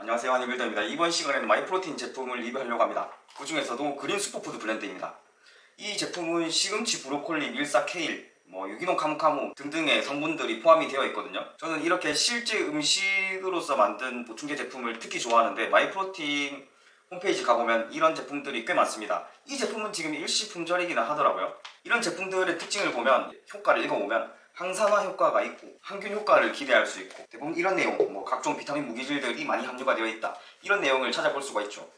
안녕하세요, 한이빌더입니다. 이번 시간에는 마이프로틴 제품을 리뷰하려고 합니다. 그 중에서도 그린 슈퍼푸드 블렌드입니다. 이 제품은 시금치, 브로콜리, 밀사, 케일, 유기농 카무카무 등등의 성분들이 포함이 되어 있거든요. 저는 이렇게 실제 음식으로서 만든 보충제 제품을 특히 좋아하는데, 마이프로틴 홈페이지 가보면 이런 제품들이 꽤 많습니다. 이 제품은 지금 일시품절이기는 하더라고요. 이런 제품들의 특징을 보면, 효과를 읽어보면 항산화 효과가 있고 항균 효과를 기대할 수 있고, 대부분 이런 내용, 각종 비타민 무기질들이 많이 함유가 되어 있다, 이런 내용을 찾아볼 수가 있죠.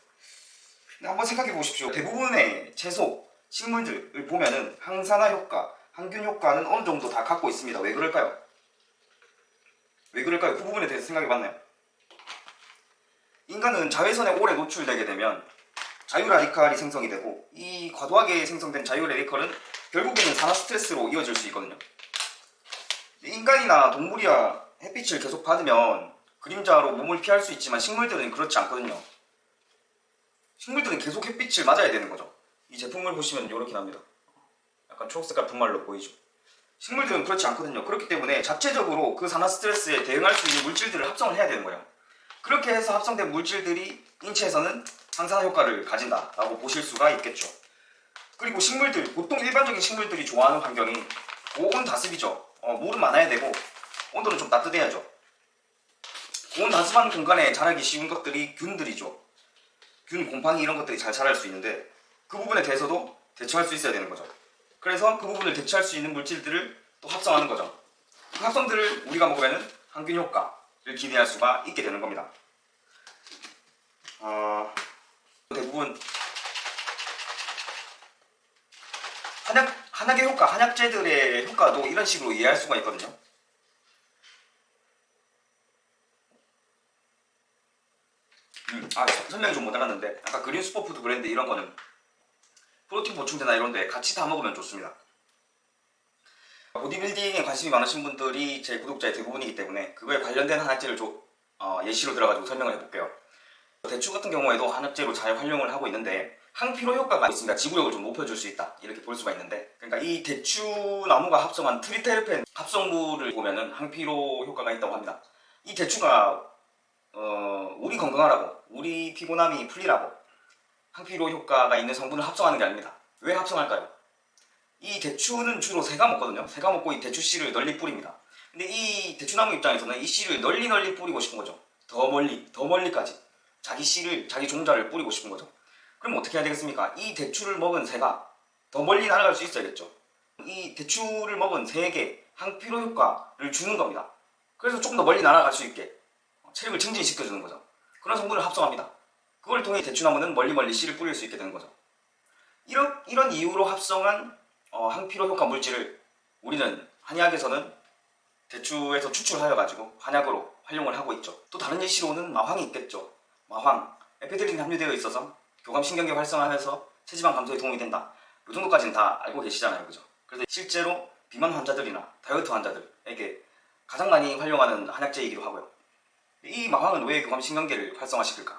근데 한번 생각해 보십시오. 대부분의 채소, 식물들을 보면은 항산화 효과, 항균 효과는 어느 정도 다 갖고 있습니다. 왜 그럴까요? 왜 그럴까요? 그 부분에 대해서 생각해 봤나요? 인간은 자외선에 오래 노출되게 되면 자유라디칼이 생성이 되고, 이 과도하게 생성된 자유라디칼은 결국에는 산화 스트레스로 이어질 수 있거든요. 인간이나 동물이야 햇빛을 계속 받으면 그림자로 몸을 피할 수 있지만, 식물들은 그렇지 않거든요. 식물들은 계속 햇빛을 맞아야 되는 거죠. 이 제품을 보시면 이렇게 납니다. 약간 초록색깔 분말로 보이죠. 식물들은 그렇지 않거든요. 그렇기 때문에 자체적으로 그 산화 스트레스에 대응할 수 있는 물질들을 합성을 해야 되는 거예요. 그렇게 해서 합성된 물질들이 인체에서는 항산화 효과를 가진다라고 보실 수가 있겠죠. 그리고 식물들, 보통 일반적인 식물들이 좋아하는 환경이 고온 다습이죠. 물은 많아야 되고 온도는 좀 따뜻해야죠. 고온 다습한 공간에 자라기 쉬운 것들이 균들이죠. 균, 곰팡이 이런 것들이 잘 자랄 수 있는데, 그 부분에 대해서도 대처할 수 있어야 되는 거죠. 그래서 그 부분을 대처할 수 있는 물질들을 또 합성하는 거죠. 그 합성들을 우리가 먹으면 항균 효과를 기대할 수가 있게 되는 겁니다. 대부분 한약의 효과, 한약재들의 효과도 이런 식으로 이해할 수가 있거든요. 설명이 좀 못 알았는데, 아까 그린 슈퍼푸드 브랜드 이런 거는 프로틴 보충제나 이런 데 같이 다 먹으면 좋습니다. 보디빌딩에 관심이 많으신 분들이 제 구독자의 대부분이기 때문에 그거에 관련된 한약재를 예시로 들어가지고 설명을 해볼게요. 대추 같은 경우에도 한약재로 잘 활용을 하고 있는데, 항피로 효과가 있습니다. 지구력을 좀 높여줄 수 있다, 이렇게 볼 수가 있는데, 그러니까 이 대추 나무가 합성한 트리테르펜 합성물을 보면은 항피로 효과가 있다고 합니다. 이 대추가 우리 건강하라고, 우리 피곤함이 풀리라고 항피로 효과가 있는 성분을 합성하는 게 아닙니다. 왜 합성할까요? 이 대추는 주로 새가 먹거든요. 새가 먹고 이 대추 씨를 널리 뿌립니다. 근데 이 대추나무 입장에서는 이 씨를 널리 뿌리고 싶은 거죠. 더 멀리까지 자기 씨를, 자기 종자를 뿌리고 싶은 거죠. 그럼 어떻게 해야 되겠습니까? 이 대추를 먹은 새가 더 멀리 날아갈 수 있어야겠죠. 이 대추를 먹은 새에게 항피로 효과를 주는 겁니다. 그래서 조금 더 멀리 날아갈 수 있게 체력을 증진시켜주는 거죠. 그런 성분을 합성합니다. 그걸 통해 대추나무는 멀리 씨를 뿌릴 수 있게 되는 거죠. 이런 이유로 합성한 항피로 효과 물질을 우리는 한의학에서는 대추에서 추출하여가지고 한약으로 활용을 하고 있죠. 또 다른 예시로는 마황이 있겠죠. 마황, 에페드린이 함유되어 있어서 교감신경계 활성화해서 체지방 감소에 도움이 된다. 이 정도까지는 다 알고 계시잖아요, 그죠? 그래서 실제로 비만 환자들이나 다이어트 환자들에게 가장 많이 활용하는 한약재이기도 하고요. 이 마황은 왜 교감신경계를 활성화시킬까?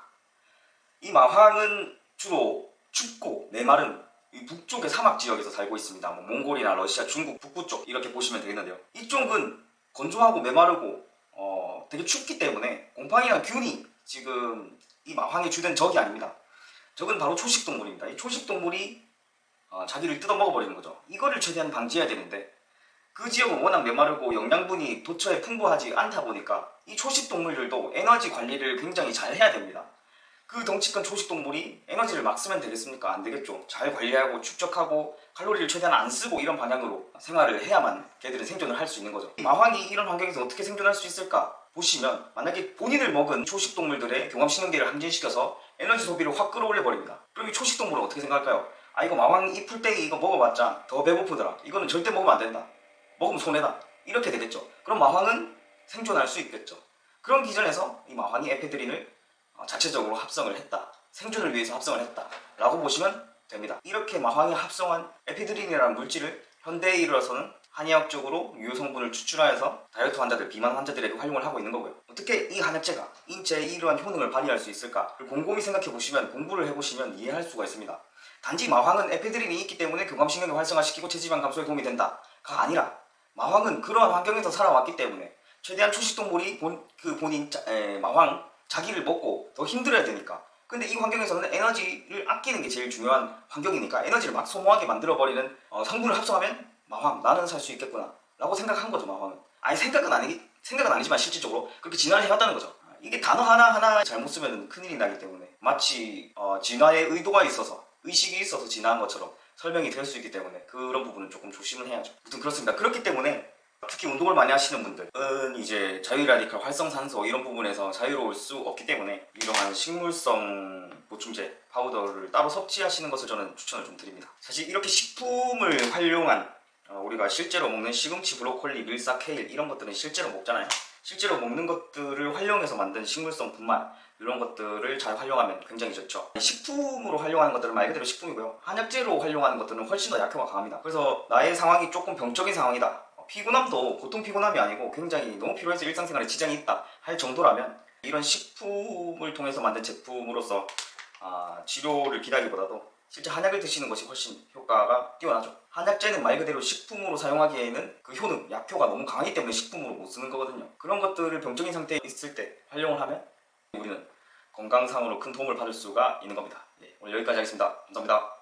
이 마황은 주로 춥고 메마른 이 북쪽의 사막 지역에서 살고 있습니다. 몽골이나 러시아, 중국 북부 쪽 이렇게 보시면 되겠는데요. 이쪽은 건조하고 메마르고 되게 춥기 때문에 곰팡이나 균이 지금 이 마황의 주된 적이 아닙니다. 적은 바로 초식동물입니다. 이 초식동물이 자기를 뜯어 먹어버리는 거죠. 이거를 최대한 방지해야 되는데, 그 지역은 워낙 메마르고 영양분이 도처에 풍부하지 않다 보니까 이 초식동물들도 에너지 관리를 굉장히 잘 해야 됩니다. 그 덩치 큰 초식동물이 에너지를 막 쓰면 되겠습니까? 안 되겠죠. 잘 관리하고 축적하고 칼로리를 최대한 안 쓰고 이런 방향으로 생활을 해야만 걔들은 생존을 할 수 있는 거죠. 마황이 이런 환경에서 어떻게 생존할 수 있을까 보시면, 만약에 본인을 먹은 초식동물들의 교감신경계를 항진시켜서 에너지 소비를 확 끌어올려 버립니다. 그럼 이 초식동물은 어떻게 생각할까요? 이거 마황 이 풀떼기 이거 먹어봤자 더 배고프더라, 이거는 절대 먹으면 안 된다, 먹으면 손해다, 이렇게 되겠죠. 그럼 마황은 생존할 수 있겠죠. 그런 기전에서 이 마황이 에페드린을 자체적으로 합성을 했다, 생존을 위해서 합성을 했다 라고 보시면 됩니다. 이렇게 마황이 합성한 에피드린이라는 물질을 현대에 이르러서는 한의학적으로 유효 성분을 추출하여서 다이어트 환자들, 비만 환자들에게 활용을 하고 있는 거고요. 어떻게 이 한약재가 인체에 이러한 효능을 발휘할 수 있을까? 곰곰이 생각해 보시면, 공부를 해보시면 이해할 수가 있습니다. 단지 마황은 에피드린이 있기 때문에 교감신경을 활성화시키고 체지방 감소에 도움이 된다가 아니라, 마황은 그러한 환경에서 살아왔기 때문에 최대한 초식동물이 본인 마황 자기를 먹고 더 힘들어야 되니까. 근데 이 환경에서는 에너지를 아끼는 게 제일 중요한 환경이니까 에너지를 막 소모하게 만들어버리는 성분을 합성하면 마황 나는 살 수 있겠구나 라고 생각한 거죠. 마황은 아니 생각은 아니지만 실질적으로 그렇게 진화를 해왔다는 거죠. 이게 단어 하나하나 잘못 쓰면 큰일이 나기 때문에 마치 진화의 의도가 있어서 의식이 있어서 진화한 것처럼 설명이 될 수 있기 때문에 그런 부분은 조금 조심을 해야죠. 아무튼 그렇습니다. 그렇기 때문에 특히 운동을 많이 하시는 분들은 이제 자유라디칼 활성산소 이런 부분에서 자유로울 수 없기 때문에 이러한 식물성 보충제 파우더를 따로 섭취하시는 것을 저는 추천을 좀 드립니다. 사실 이렇게 식품을 활용한 우리가 실제로 먹는 시금치, 브로콜리, 밀사, 케일 이런 것들은 실제로 먹잖아요. 실제로 먹는 것들을 활용해서 만든 식물성 분말 이런 것들을 잘 활용하면 굉장히 좋죠. 식품으로 활용하는 것들은 말 그대로 식품이고요. 한약재로 활용하는 것들은 훨씬 더 약효가 강합니다. 그래서 나의 상황이 조금 병적인 상황이다. 피곤함도 보통 피곤함이 아니고 굉장히 너무 피로해서 일상생활에 지장이 있다 할 정도라면 이런 식품을 통해서 만든 제품으로서 치료를 기다리기보다도 실제 한약을 드시는 것이 훨씬 효과가 뛰어나죠. 한약재는 말 그대로 식품으로 사용하기에는 그 효능, 약효가 너무 강하기 때문에 식품으로 못 쓰는 거거든요. 그런 것들을 병적인 상태에 있을 때 활용을 하면 우리는 건강상으로 큰 도움을 받을 수가 있는 겁니다. 오늘 여기까지 하겠습니다. 감사합니다.